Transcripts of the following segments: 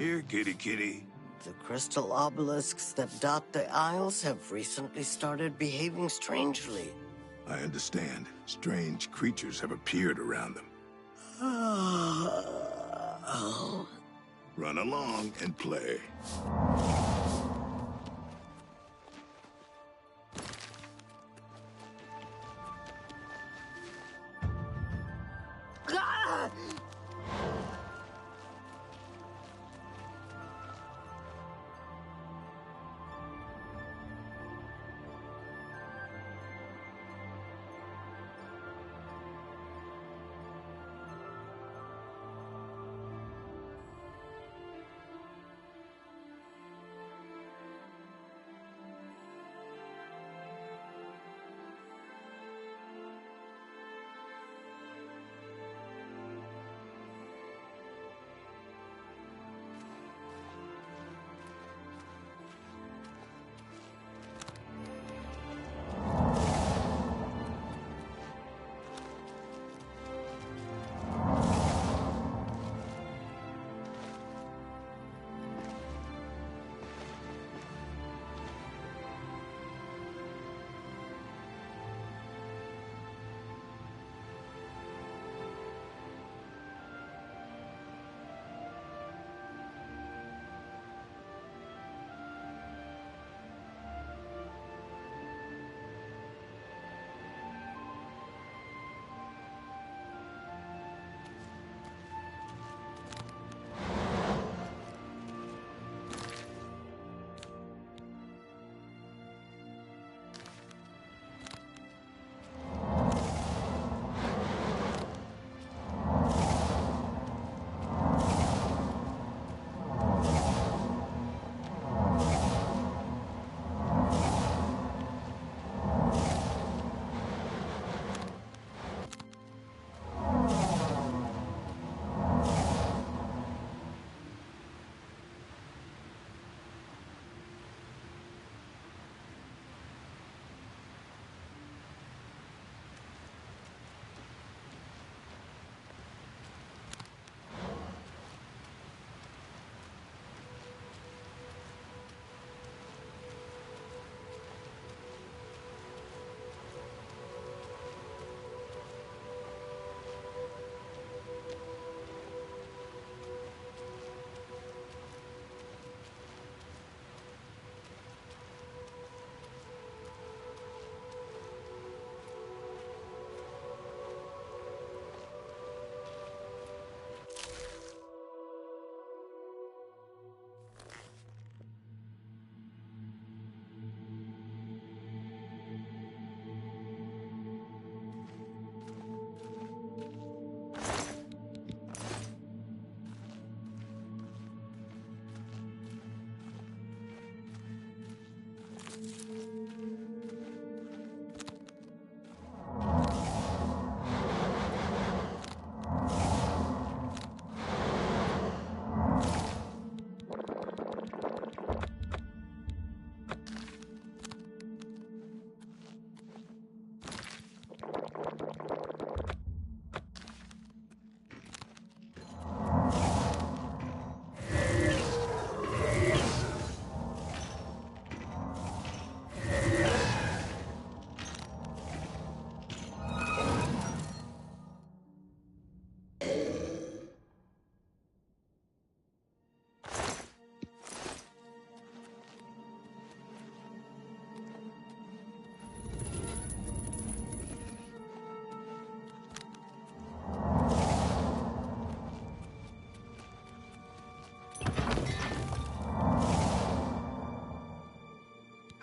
Here, kitty kitty. The crystal obelisks that dot the Isles have recently started behaving strangely. I understand. Strange creatures have appeared around them. Run along and play.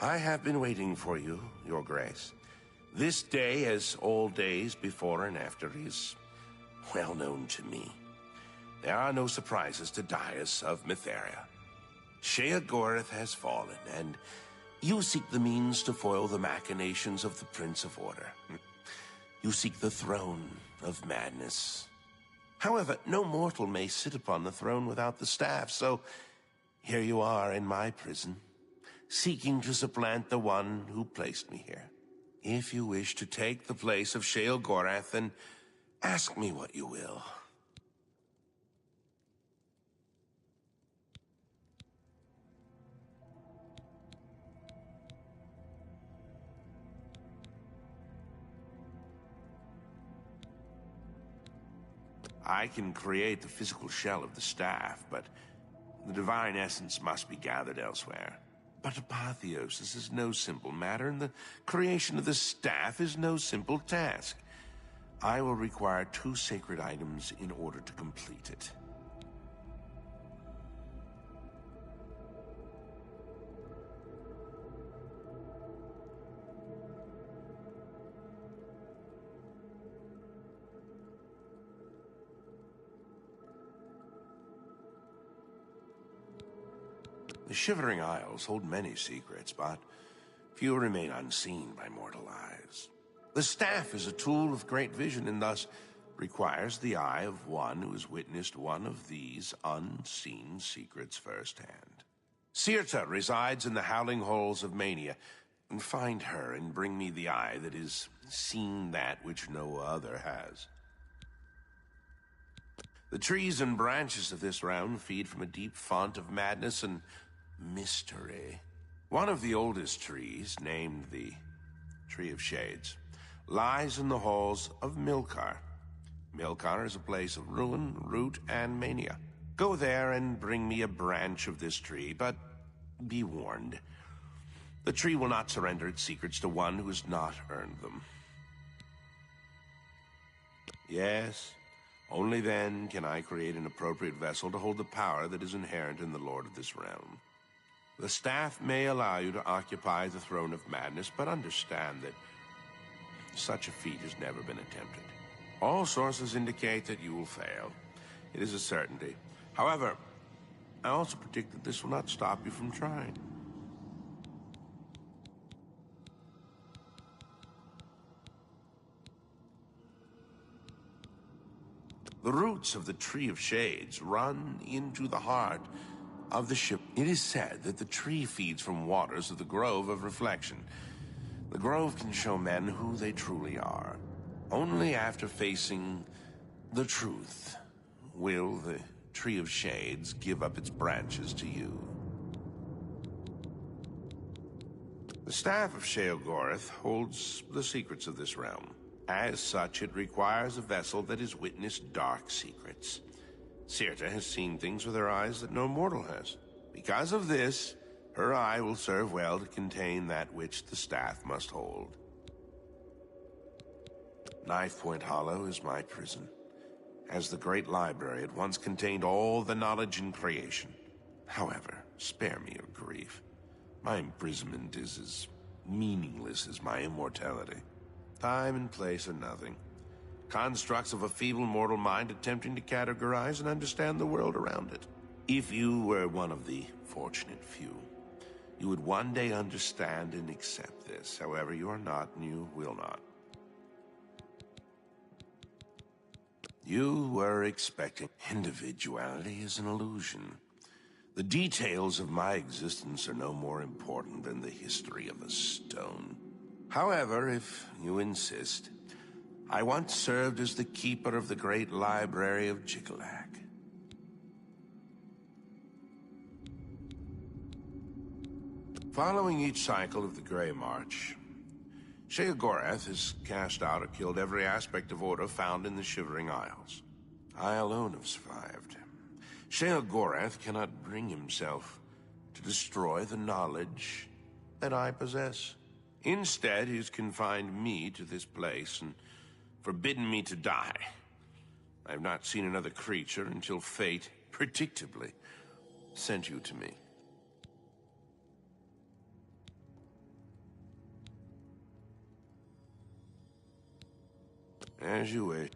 I have been waiting for you, Your Grace. This day, as all days before and after, is well known to me. There are no surprises to Daius of Mytheria. Sheogorath has fallen, and you seek the means to foil the machinations of the Prince of Order. You seek the throne of madness. However, no mortal may sit upon the throne without the staff, so here you are in my prison, seeking to supplant the one who placed me here. If you wish to take the place of Sheogorath, then ask me what you will. I can create the physical shell of the staff, but the divine essence must be gathered elsewhere. But apotheosis is no simple matter, and the creation of the staff is no simple task. I will require 2 sacred items in order to complete it. The Shivering Isles hold many secrets, but few remain unseen by mortal eyes. The staff is a tool of great vision and thus requires the eye of one who has witnessed one of these unseen secrets firsthand. Sirta resides in the howling halls of Mania. Find her and bring me the eye that has seen that which no other has. The trees and branches of this realm feed from a deep font of madness and mystery. One of the oldest trees, named the Tree of Shades, lies in the halls of Milkar. Milkar is a place of ruin, root, and mania. Go there and bring me a branch of this tree, but be warned. The tree will not surrender its secrets to one who has not earned them. Yes, only then can I create an appropriate vessel to hold the power that is inherent in the Lord of this realm. The staff may allow you to occupy the throne of madness, but understand that such a feat has never been attempted. All sources indicate that you will fail. It is a certainty. However, I also predict that this will not stop you from trying. The roots of the Tree of Shades run into the heart of the ship. It is said that the tree feeds from waters of the Grove of Reflection. The Grove can show men who they truly are. Only after facing the truth will the Tree of Shades give up its branches to you. The Staff of Sheogorath holds the secrets of this realm. As such, it requires a vessel that has witnessed dark secrets. Sirta has seen things with her eyes that no mortal has. Because of this, her eye will serve well to contain that which the staff must hold. Knife Point Hollow is my prison. As the great library, it once contained all the knowledge in creation. However, spare me your grief. My imprisonment is as meaningless as my immortality. Time and place are nothing. Constructs of a feeble mortal mind attempting to categorize and understand the world around it. If you were one of the fortunate few, you would one day understand and accept this. However, you are not, and you will not. You were expecting. Individuality is an illusion. The details of my existence are no more important than the history of a stone. However, if you insist, I once served as the keeper of the great library of Jigalac. Following each cycle of the Grey March, Sheogorath has cast out or killed every aspect of order found in the Shivering Isles. I alone have survived. Sheogorath cannot bring himself to destroy the knowledge that I possess. Instead, he's confined me to this place and forbidden me to die. I have not seen another creature until fate, predictably, sent you to me. As you wish.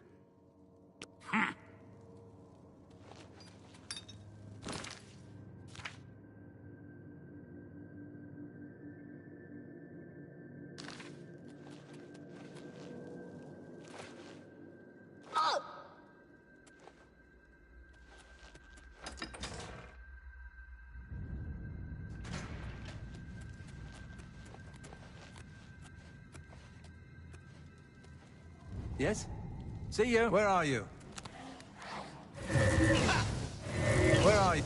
Yes? See you. Where are you? Where are you?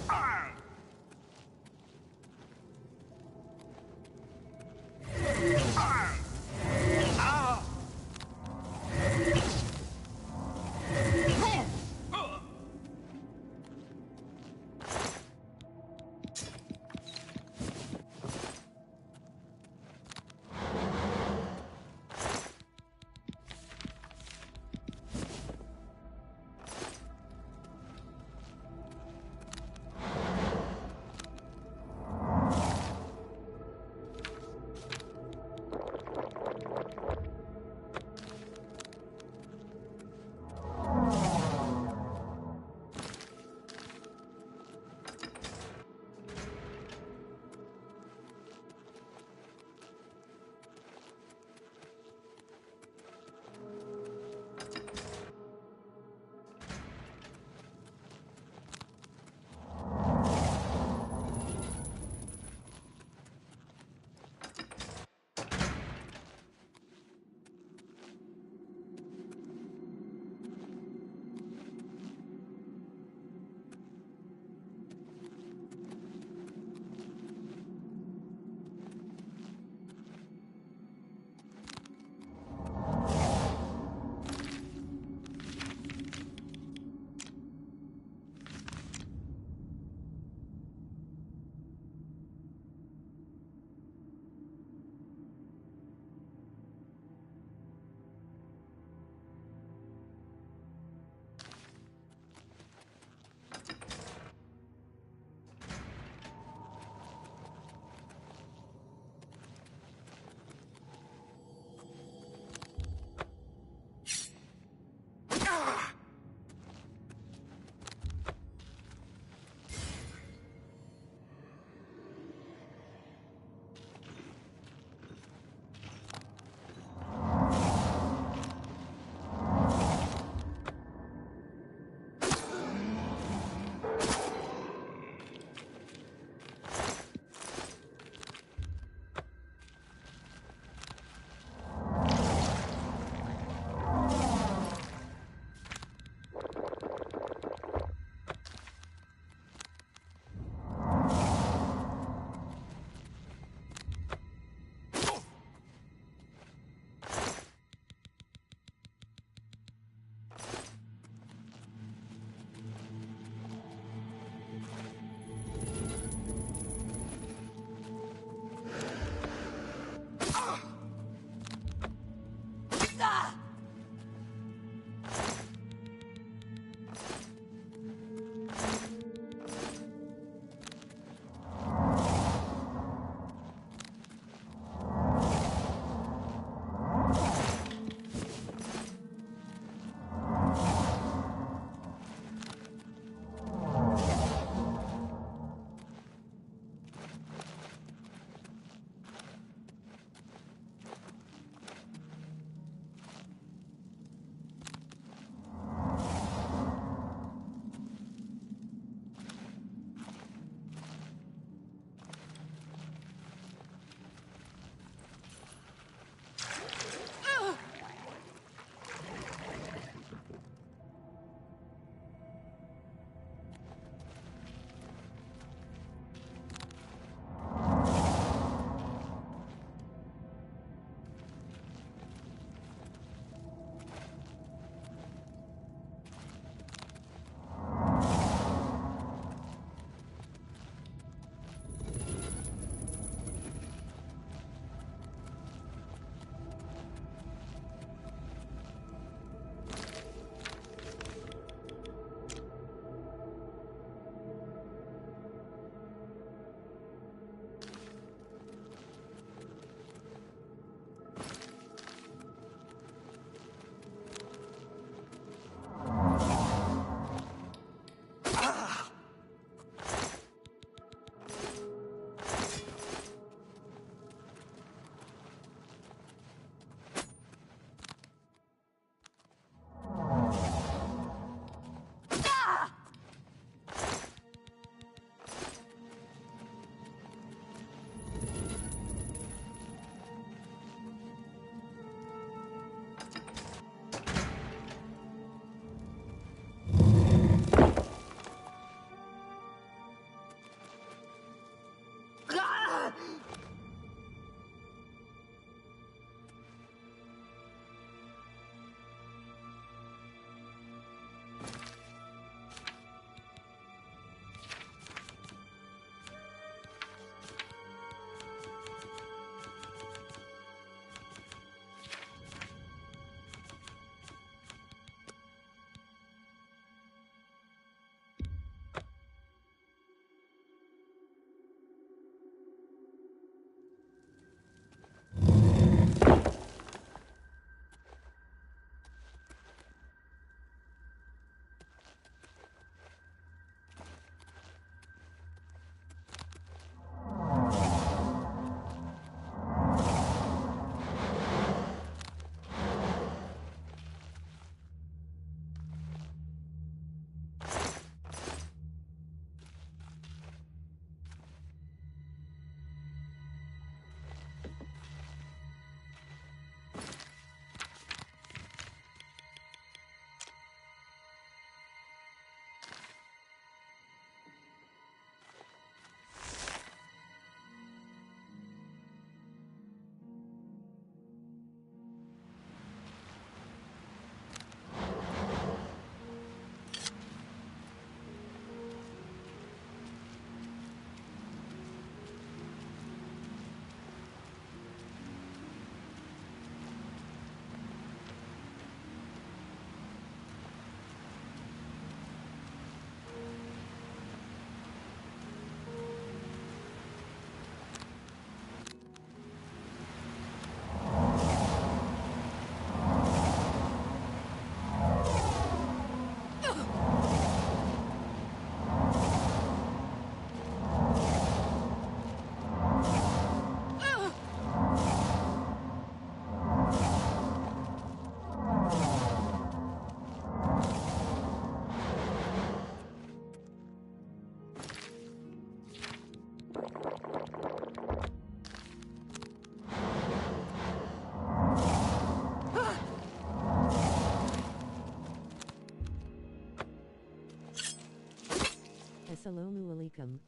Assalamu alaikum.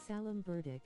Salam Burdik.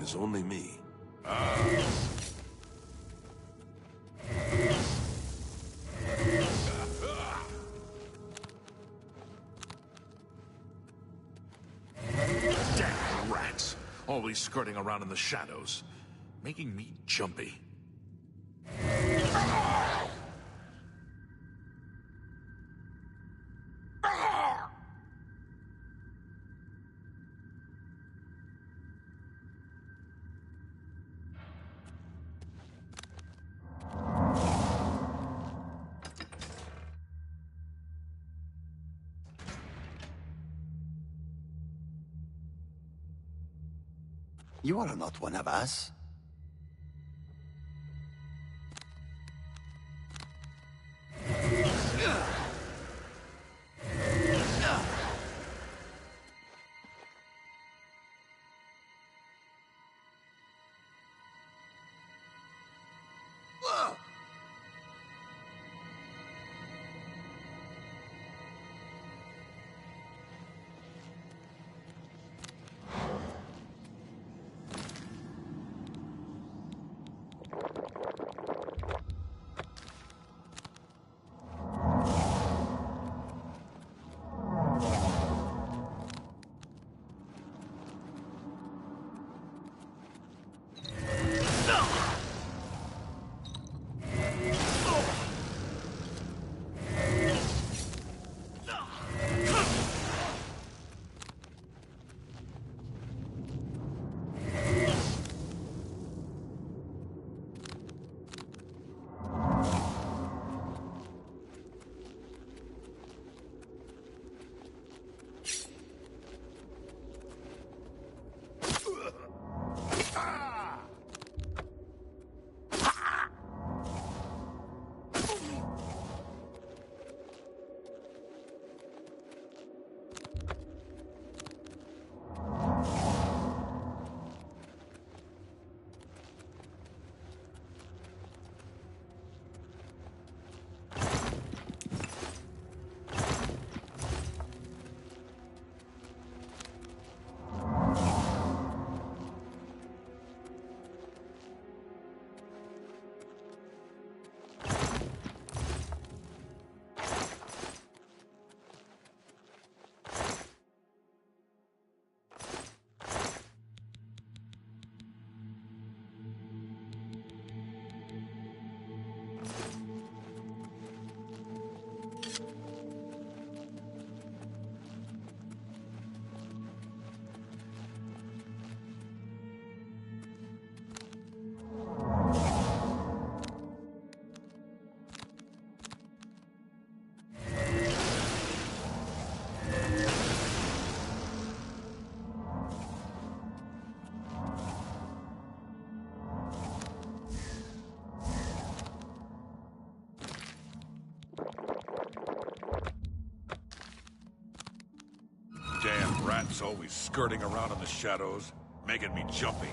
It's only me. Damn rats! Always skirting around in the shadows, making me jumpy. You are not one of us. Damn rats always skirting around in the shadows, making me jumpy.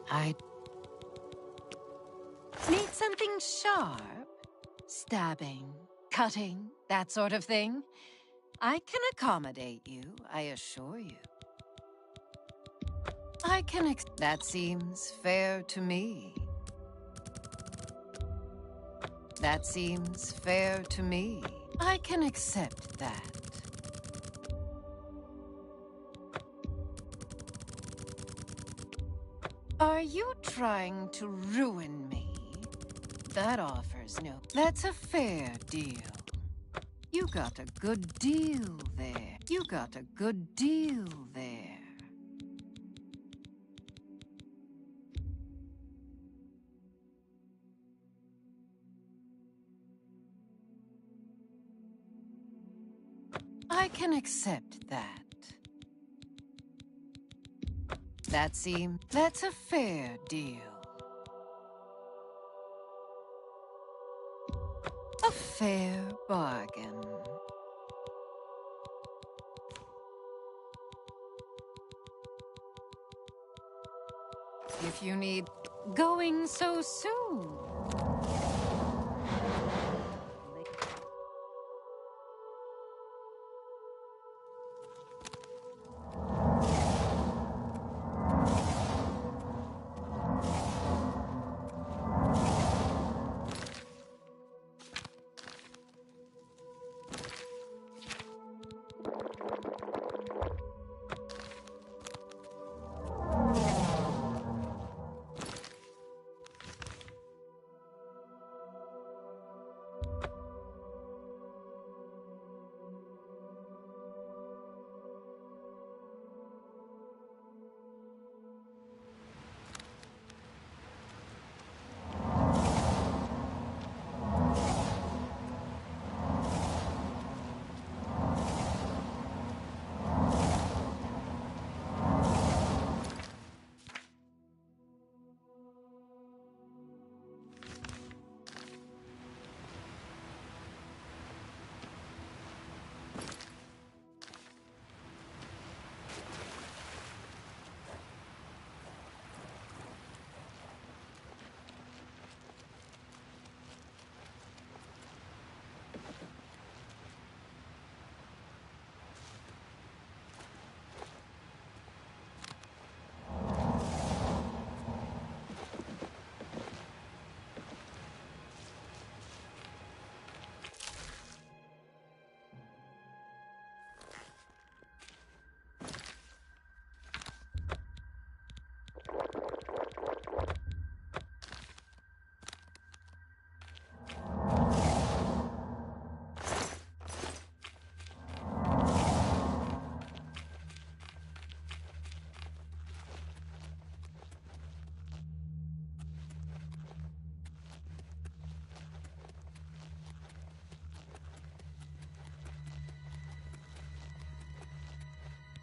I need something sharp? Stabbing, cutting, that sort of thing? I can accommodate you, I assure you. That seems fair to me. That seems fair to me. I can accept that. Are you trying to ruin me? That offers no... That's a fair deal. You got a good deal there. You got a good deal there. I can accept that. That's a fair deal. A fair bargain. If you need going so soon.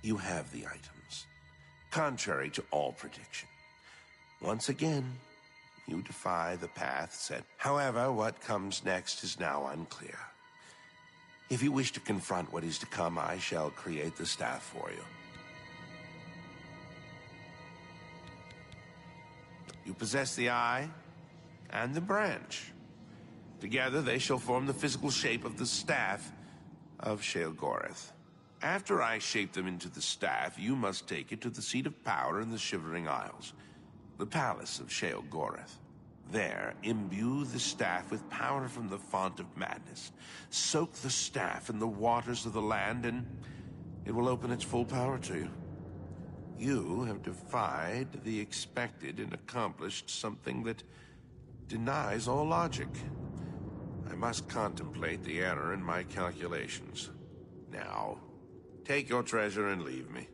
You have the items, contrary to all prediction. Once again, you defy the path set. However, what comes next is now unclear. If you wish to confront what is to come, I shall create the staff for you. You possess the eye and the branch. Together, they shall form the physical shape of the staff of Sheogorath. After I shape them into the staff, you must take it to the seat of power in the Shivering Isles, the palace of Sheogorath. There, imbue the staff with power from the font of madness. Soak the staff in the waters of the land, and it will open its full power to you. You have defied the expected and accomplished something that denies all logic. I must contemplate the error in my calculations. Now, take your treasure and leave me.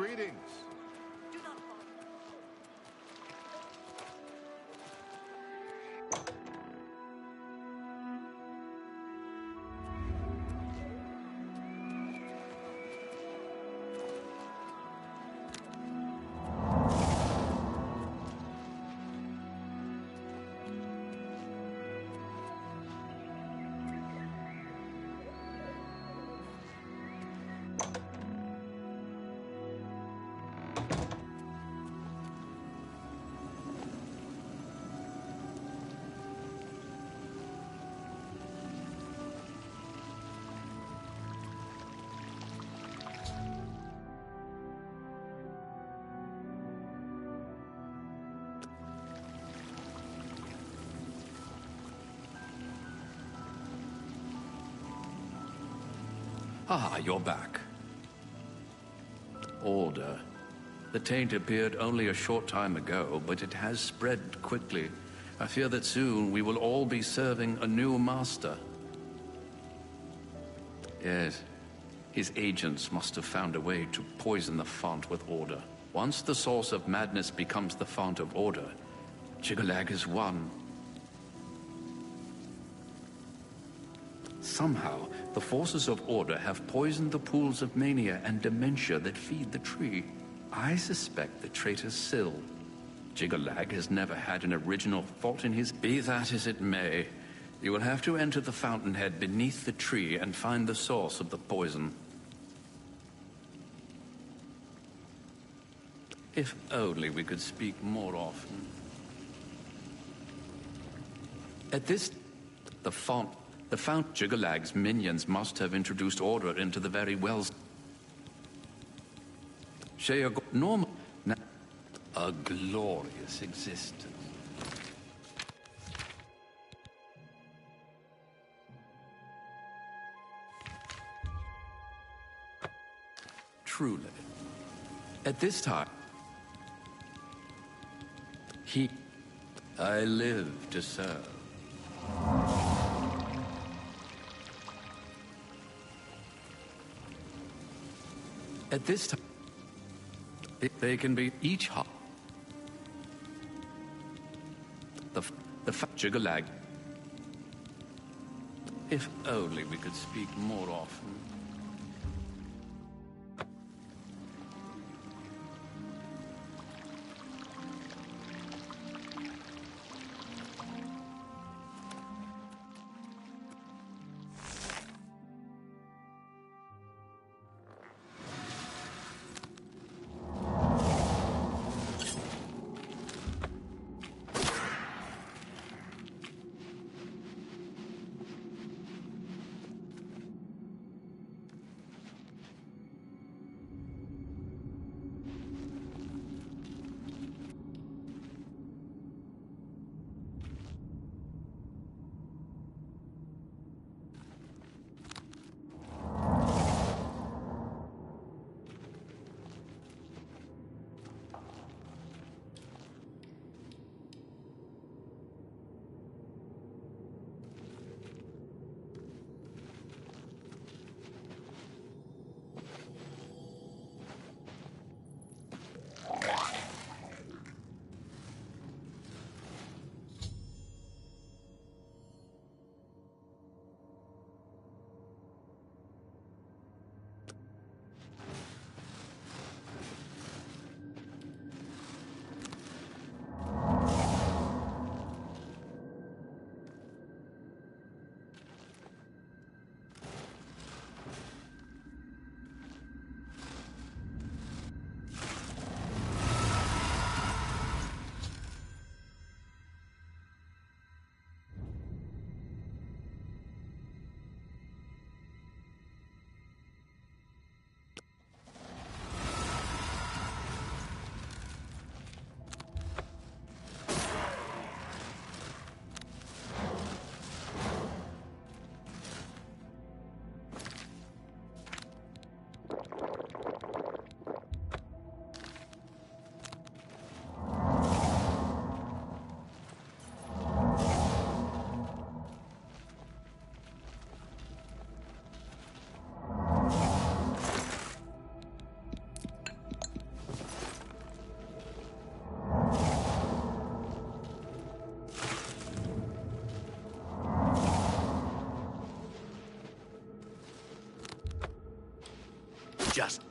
Greetings. Ah, you're back. Order. The taint appeared only a short time ago, but it has spread quickly. I fear that soon we will all be serving a new master. Yes. His agents must have found a way to poison the font with order. Once the source of madness becomes the font of order, Jyggalag is won. Somehow, the forces of order have poisoned the pools of mania and dementia that feed the tree. I suspect the traitor Syl. Jyggalag has never had an original thought in his... Be that as it may, you will have to enter the fountainhead beneath the tree and find the source of the poison. If only we could speak more often. At this... The font Jyggalag's minions must have introduced order into the very wells. Normal, a glorious existence. Truly, at this time, I live to serve. At this time, they can be each hot. The Jyggalag. If only we could speak more often. just...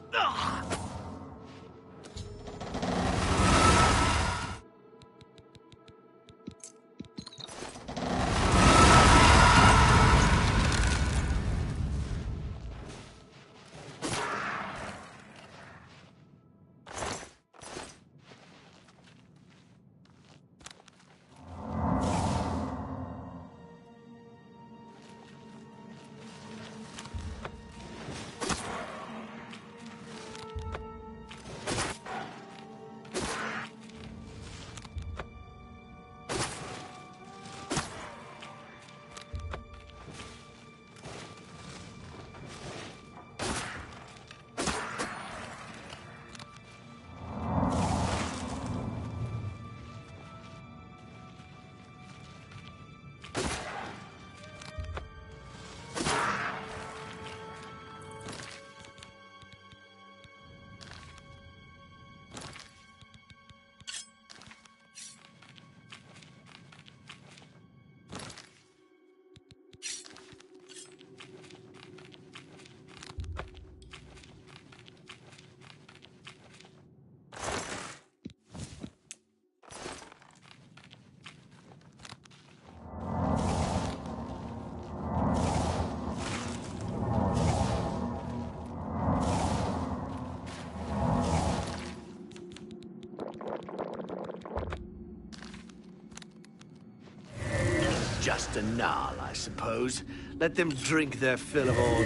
Just a gnarl, I suppose. Let them drink their fill of all...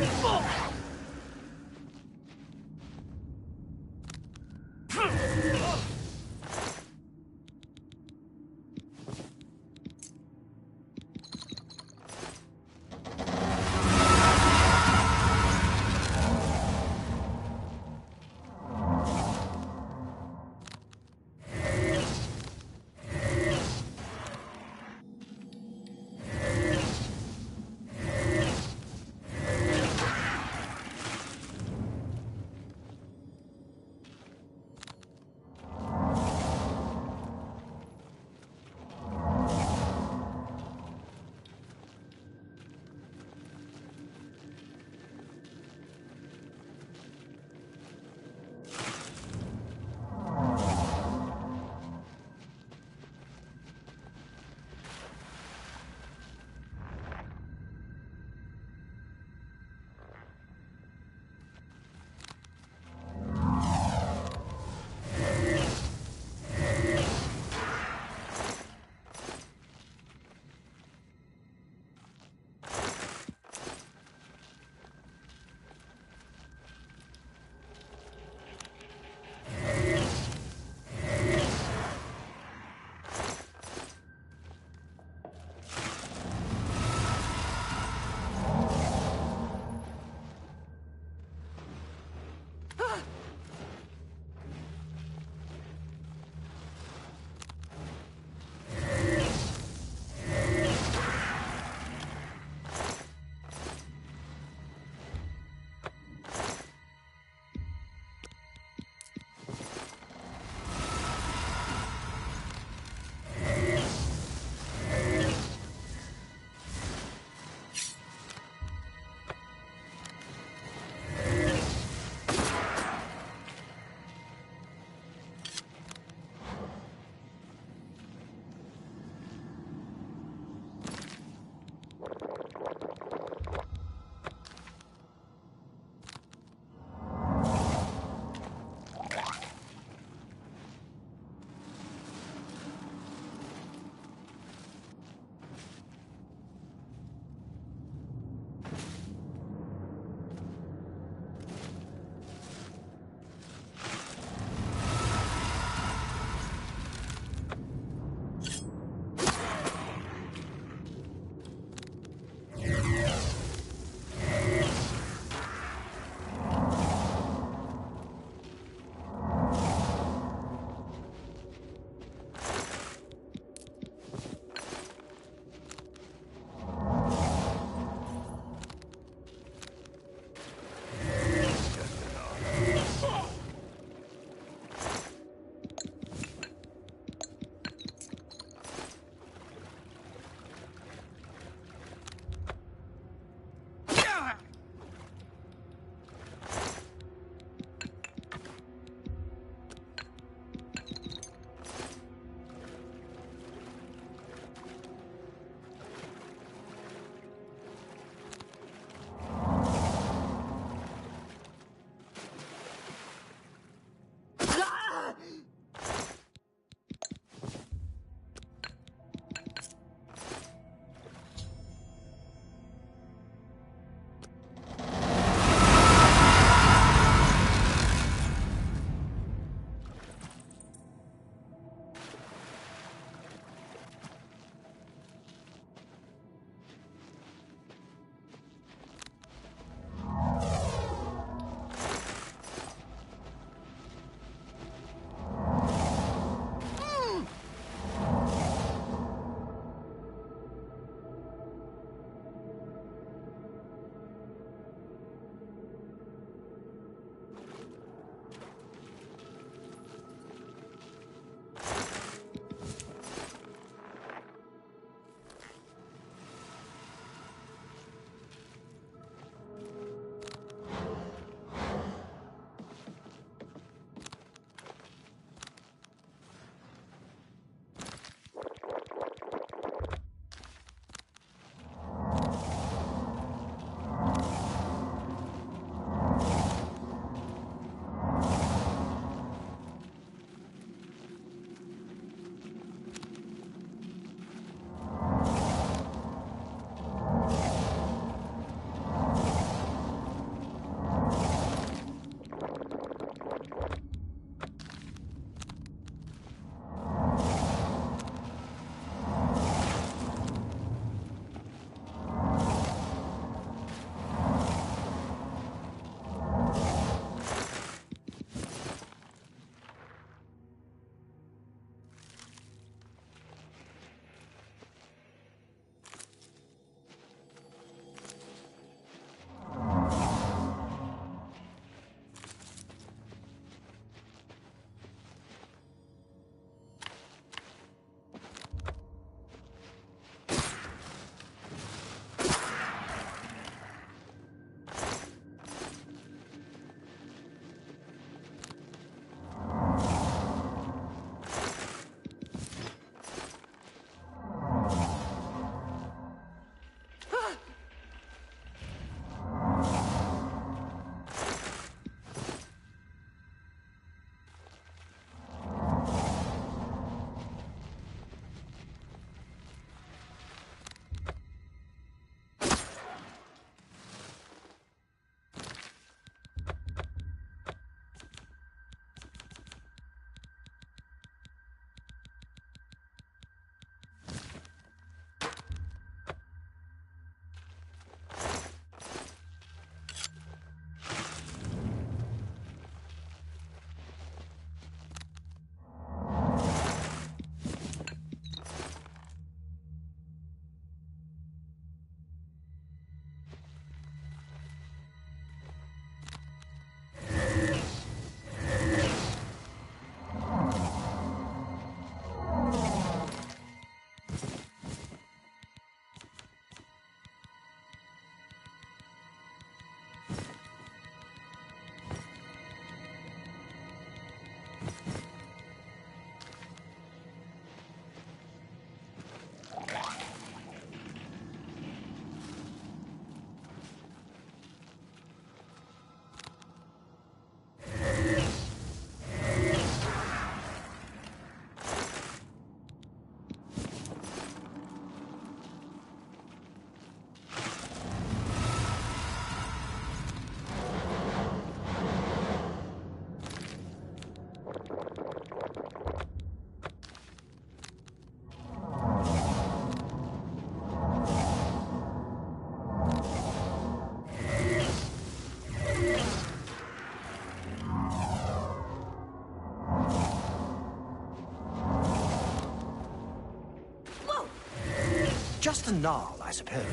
Just a gnarl, I suppose.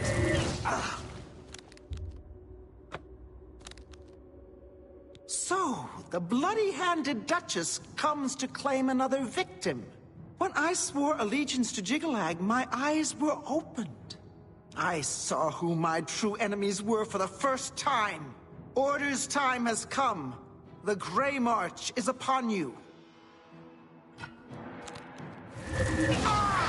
Ah. So, the bloody-handed Duchess comes to claim another victim. When I swore allegiance to Jiggalag, my eyes were opened. I saw who my true enemies were for the first time. Order's time has come. The Grey March is upon you. Ah!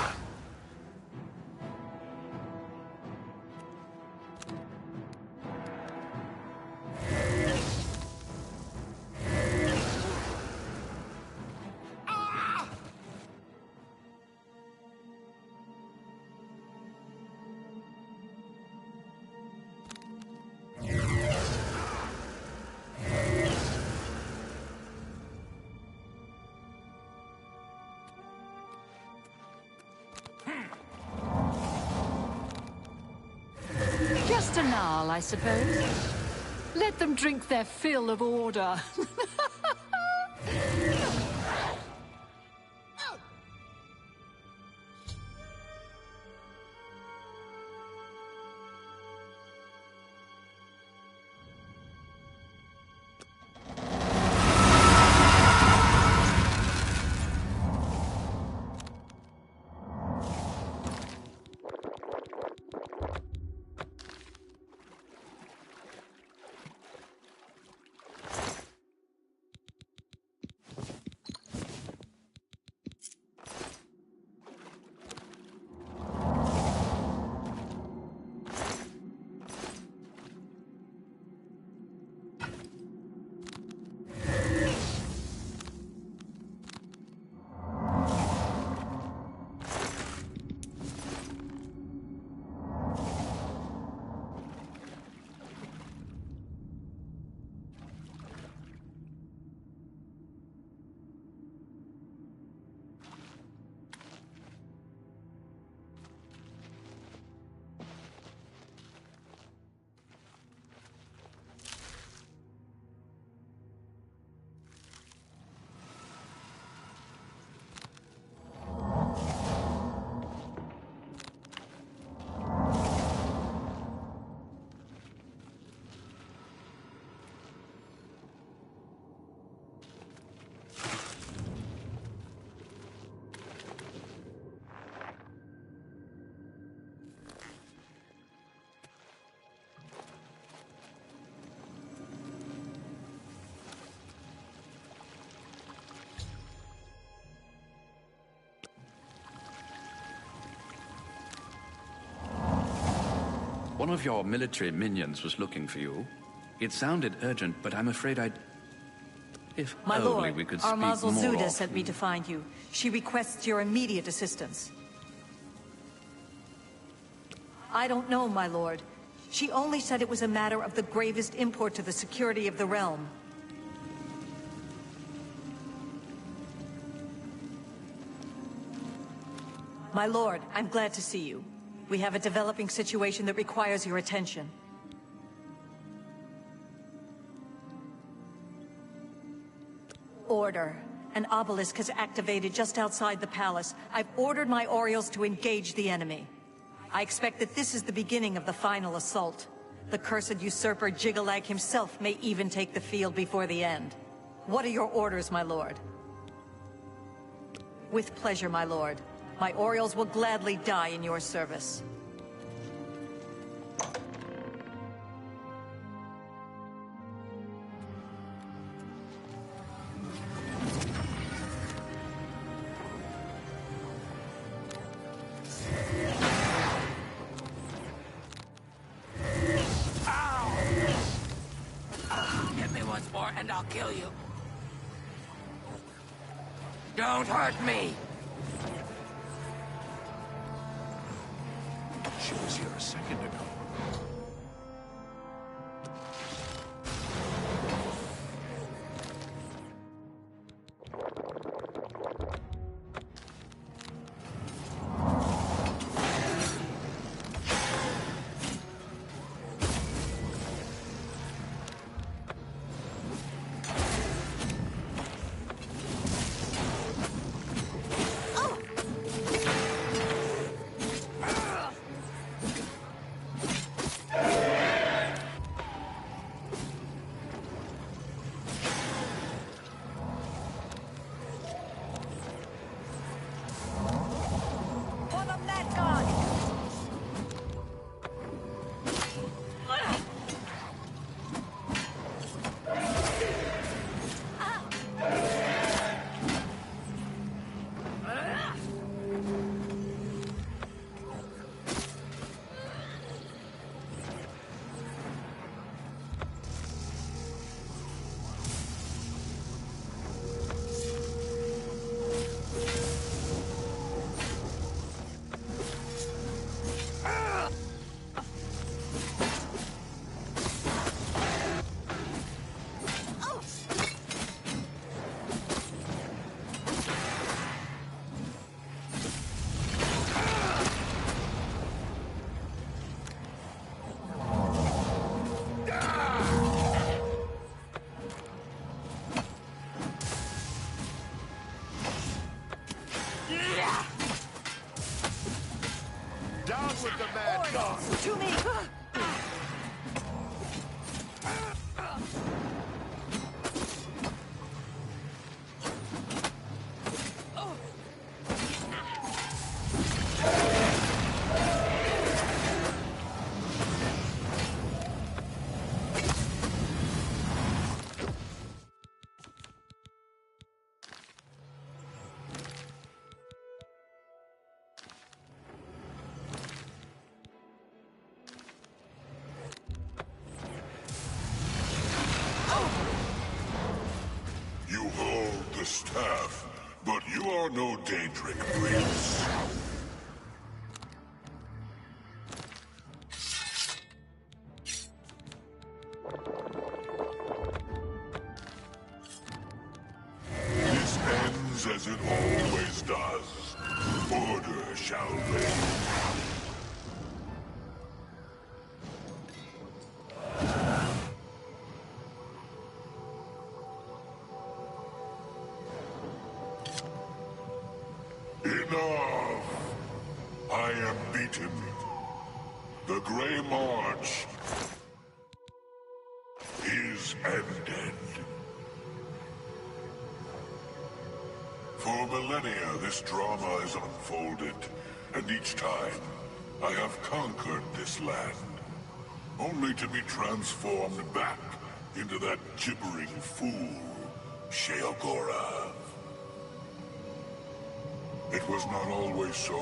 Just a gnarl, I suppose. Let them drink their fill of order. One of your military minions was looking for you. It sounded urgent, but I'm afraid If My only lord, we could our speak Mazel more Zuda often. sent me to find you. She requests your immediate assistance. I don't know, my lord. She only said it was a matter of the gravest import to the security of the realm. My lord, I'm glad to see you. We have a developing situation that requires your attention. Order. An obelisk has activated just outside the palace. I've ordered my Orioles to engage the enemy. I expect that this is the beginning of the final assault. The cursed usurper Jiggalag himself may even take the field before the end. What are your orders, my lord? With pleasure, my lord. My Orioles will gladly die in your service. Hit me once more and I'll kill you. Don't hurt me! She was here a second ago. Orioles, to me! You hold the staff, but you are no Daedric prince. This ends as it always does. Order shall reign. Enough! I am beaten. The Grey March is ended. For millennia, this drama is unfolded, and each time, I have conquered this land, only to be transformed back into that gibbering fool, Sheogorath. It was not always so.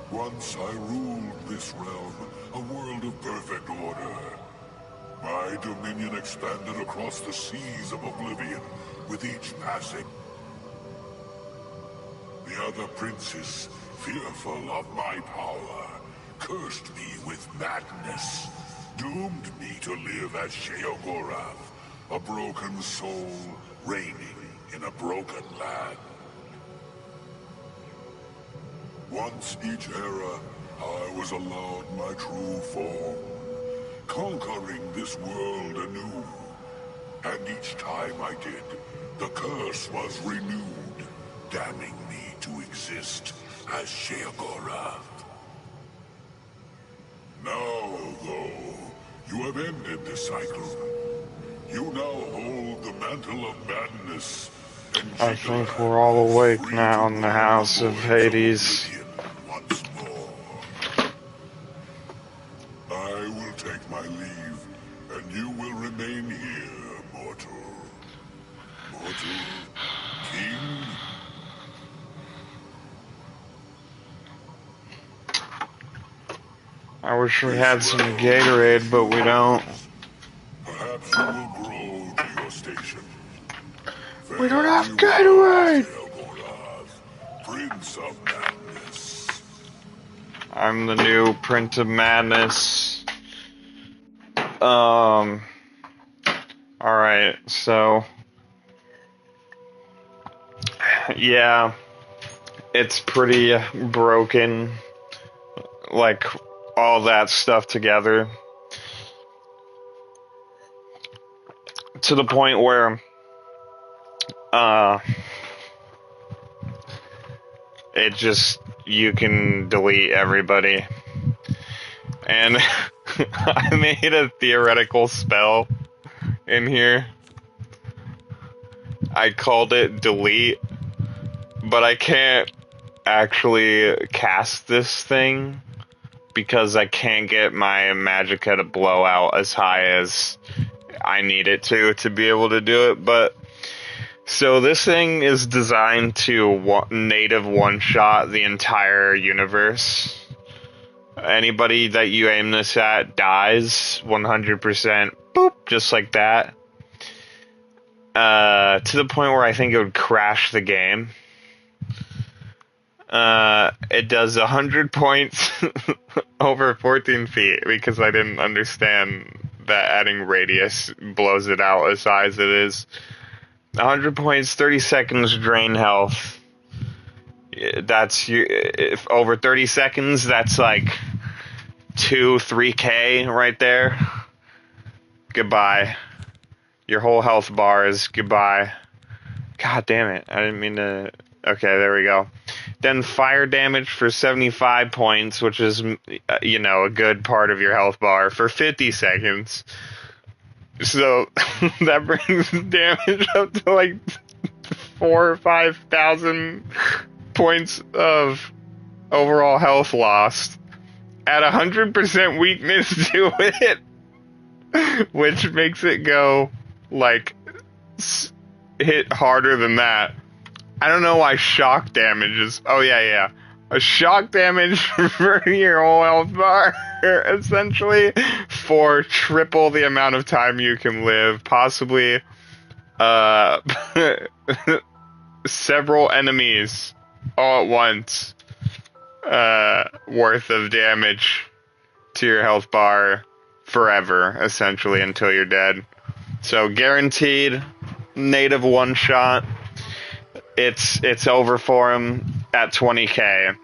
Once I ruled this realm, a world of perfect order. My dominion expanded across the seas of oblivion with each passing. The other princes, fearful of my power, cursed me with madness, doomed me to live as Sheogorath, a broken soul reigning in a broken land. Once each era, I was allowed my true form, conquering this world anew. And each time I did, the curse was renewed, damning me to exist as Sheogorath. Now, though, you have ended the cycle. You now hold the mantle of madness. I think we're all awake now in the House of Hades. I will take my leave, and you will remain here, mortal. Mortal King? I wish we had some Gatorade, but we don't. Perhaps you will grow to your station. We don't have Gatorade! Prince of Madness. I'm the new Prince of Madness. Alright, so... yeah, it's pretty broken, like, all that stuff together. To the point where, it just, you can delete everybody. And I made a theoretical spell in here. I called it delete, but I can't actually cast this thing because I can't get my magicka to blow out as high as I need it to be able to do it. But so this thing is designed to native one-shot the entire universe. Anybody that you aim this at dies 100%, boop, just like that. To the point where I think it would crash the game. It does 100 points over 14 feet because I didn't understand that adding radius blows it out as high as it is. 100 points, 30 seconds drain health. That's if over 30 seconds, that's like 2-3k right there. Goodbye. Your whole health bar is goodbye. God damn it. I didn't mean to... Okay, there we go. then fire damage for 75 points, which is, you know, a good part of your health bar, for 50 seconds. So that brings damage up to like 4,000 or 5,000 points of overall health lost. Add 100% weakness to it, which makes it go, like, hit harder than that. I don't know why shock damage is... Oh, yeah. A shock damage for your whole health bar, essentially, for triple the amount of time you can live. Possibly, several enemies all at once. Worth of damage to your health bar forever, essentially, until you're dead. So guaranteed native one shot. It's over for him at 20k.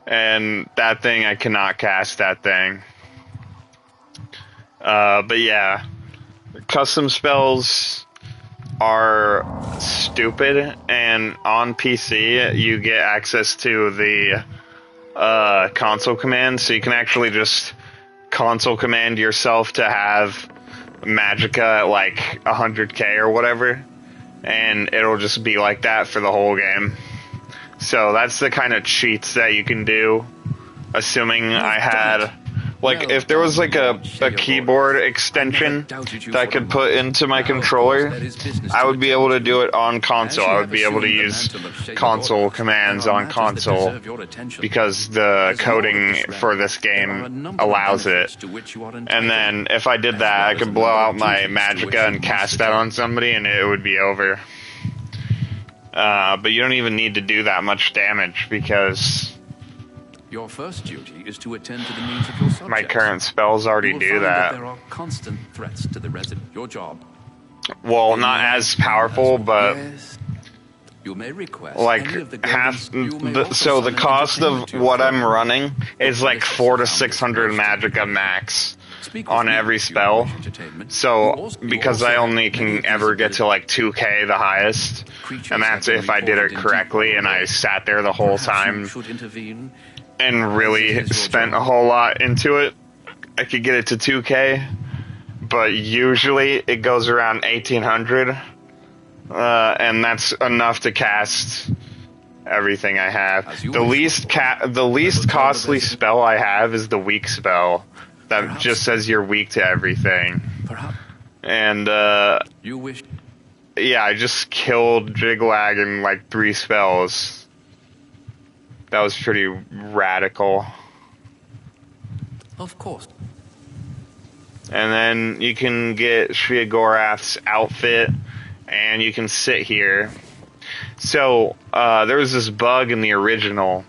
And that thing, I cannot cast that thing. But yeah, custom spells are stupid, and on PC you get access to the console command, so you can actually just console command yourself to have Magicka at like 100k or whatever, and it'll just be like that for the whole game. So that's the kind of cheats that you can do, assuming I had... Like, if there was like a keyboard extension that I could put into my controller, I would be able to do it on console. I would be able to use console commands on console because the coding for this game allows it. And then if I did that, I could blow out my Magicka and cast that on somebody and it would be over. But you don't even need to do that much damage because... Your first duty is to attend to the needs of your subjects. My current spells already do that. There are constant threats to the resident. Your job. Well, not as powerful, but you may request like half. So the cost of what I'm running is like 400 to 600 Magicka max on every spell. So because I only can ever get to like 2k the highest, and that's if I did it correctly and I sat there the whole time and really spent a whole lot into it, I could get it to 2k, but usually it goes around 1800, and that's enough to cast everything I have. The least costly spell I have is the weak spell that just says you're weak to everything. And yeah, I just killed Jiglag in like 3 spells. That was pretty radical. Of course. And then you can get Shriagorath's outfit, and you can sit here. So, there was this bug in the original,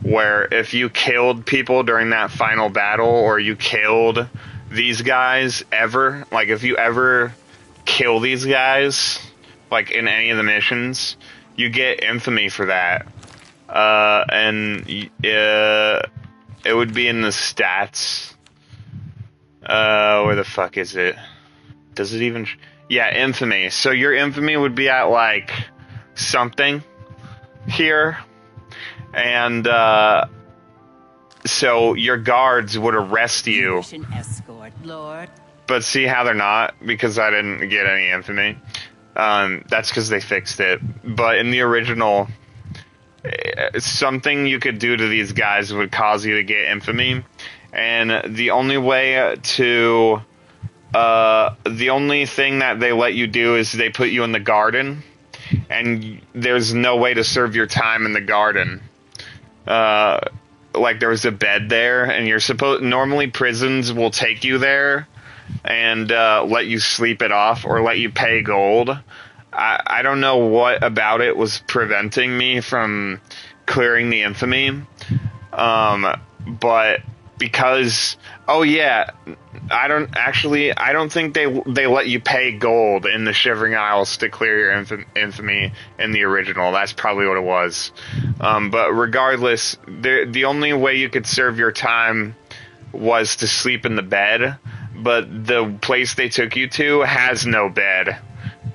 where if you killed people during that final battle, or you killed these guys ever, like if you ever kill these guys, like in any of the missions, you get infamy for that. And it would be in the stats. Where the fuck is it? Does it even... Yeah, infamy. So your infamy would be at, like, something here. And, so your guards would arrest you. Escort, Lord. But see how they're not? Because I didn't get any infamy. That's because they fixed it. But in the original... something you could do to these guys would cause you to get infamy, and the only way to the only thing that they let you do is they put you in the garden, and there's no way to serve your time in the garden. Like there's a bed there, and you're supposed... Normally prisons will take you there and let you sleep it off or let you pay gold. I don't know what about it was preventing me from clearing the infamy, but because... Oh yeah, I don't think they let you pay gold in the Shivering Isles to clear your infamy in the original. That's probably what it was. But regardless, the only way you could serve your time was to sleep in the bed, but the place they took you to has no bed.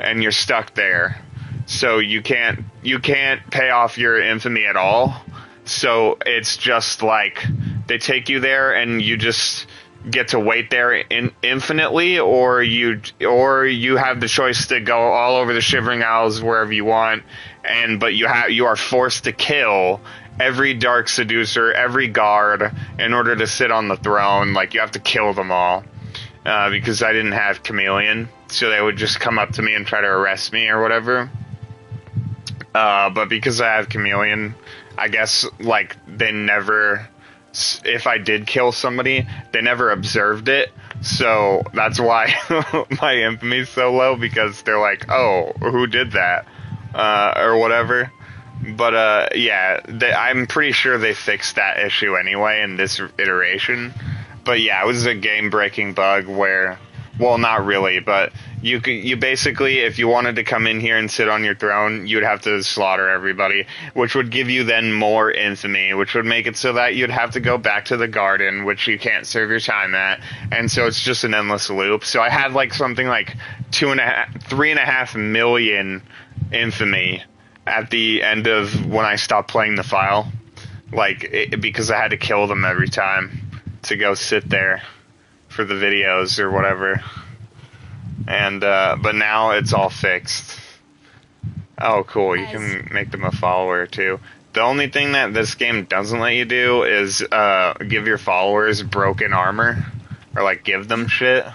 And you're stuck there. so you can't pay off your infamy at all. So it's just like they take you there and you just get to wait there infinitely, or you have the choice to go all over the Shivering Isles wherever you want, but you are forced to kill every Dark Seducer, every guard, in order to sit on the throne. Like, you have to kill them all, because I didn't have Chameleon, so they would just come up to me and try to arrest me or whatever. But because I have Chameleon, I guess, like, they never, if I did kill somebody, they never observed it, so that's why my infamy is so low, because they're like, oh, who did that, or whatever. But, yeah, I'm pretty sure they fixed that issue anyway in this iteration. But, yeah, it was a game-breaking bug where, well, not really, but you basically, if you wanted to come in here and sit on your throne, you'd have to slaughter everybody, which would give you then more infamy, which would make it so that you'd have to go back to the garden, which you can't serve your time at, and so it's just an endless loop. So I had, like, something like 3.5 million infamy at the end of when I stopped playing the file, like, because I had to kill them every time to go sit there for the videos or whatever. And but now it's all fixed. Oh, cool, you can make them a follower too. The only thing that this game doesn't let you do is give your followers broken armor, or like give them shit.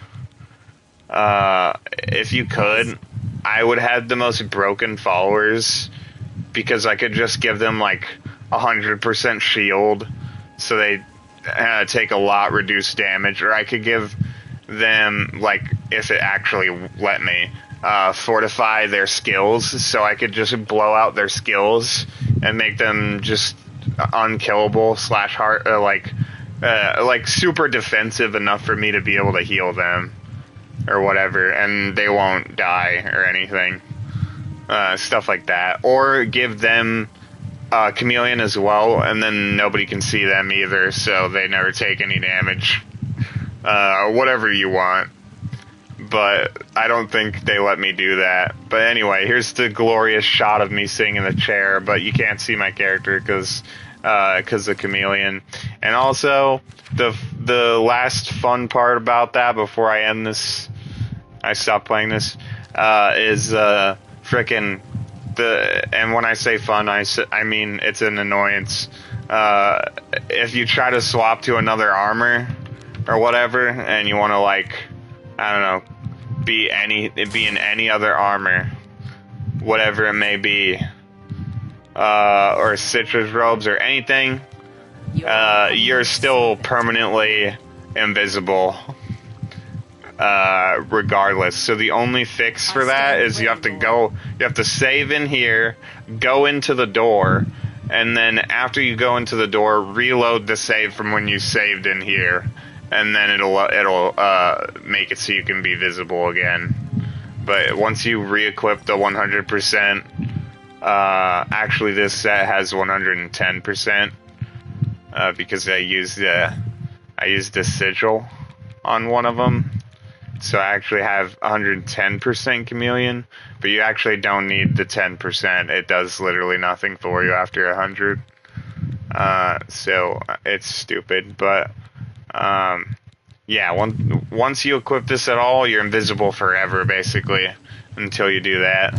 If you could, I would have the most broken followers, because I could just give them like 100% shield, so they take a lot reduced damage, or I could give them, like, if it actually let me, fortify their skills, so I could just blow out their skills and make them just unkillable / hard, like super defensive enough for me to be able to heal them or whatever, and they won't die or anything. Stuff like that. Or give them Chameleon as well, and then nobody can see them either, so they never take any damage. Whatever you want. But I don't think they let me do that. But anyway, here's the glorious shot of me sitting in the chair, but you can't see my character because of Chameleon. And also, the last fun part about that before I end this, I stop playing this, is frickin' and when I say fun, I mean it's an annoyance. If you try to swap to another armor or whatever, and you want to, like, I don't know, be in any other armor, whatever it may be, or citrus robes or anything, you're still permanently invisible, regardless. So the only fix for that is you have to save in here, go into the door, and then after you go into the door, reload the save from when you saved in here, and then it'll make it so you can be visible again. But once you re-equip the 100%, actually this set has 110%, because I used the sigil on one of them. So I actually have 110% Chameleon, but you actually don't need the 10%. It does literally nothing for you after 100. So it's stupid, but yeah, once you equip this at all, you're invisible forever, basically, until you do that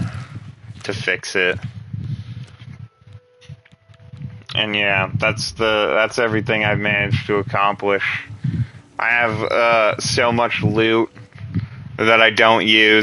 to fix it. And yeah, that's everything I've managed to accomplish. I have so much loot that I don't use.